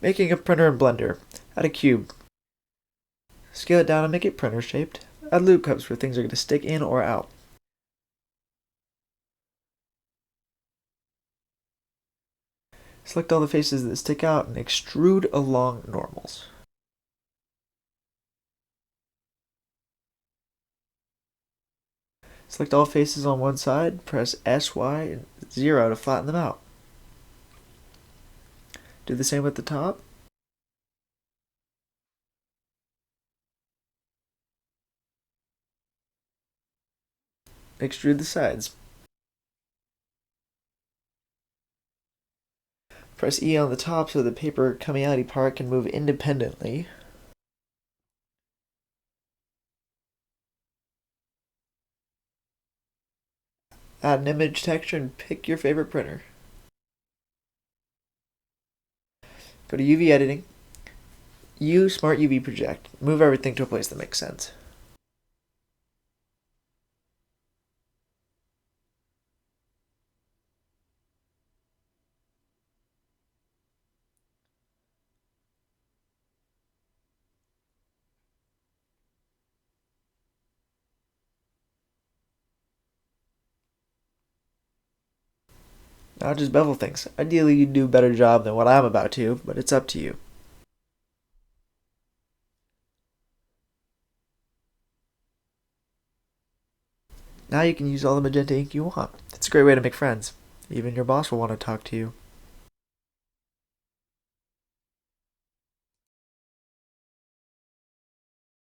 Making a printer in Blender. Add a cube. Scale it down and make it printer shaped. Add loop cups where things are going to stick in or out. Select all the faces that stick out and extrude along normals. Select all faces on one side, press S, Y, and 0 to flatten them out. Do the same with the top. Extrude the sides. Press E on the top so the paper coming out part can move independently. Add an image texture and pick your favorite printer. Go to UV editing. Use Smart UV Project. Move everything to a place that makes sense. Now just bevel things. Ideally you'd do a better job than what I'm about to, but it's up to you. Now you can use all the magenta ink you want. It's a great way to make friends. Even your boss will want to talk to you.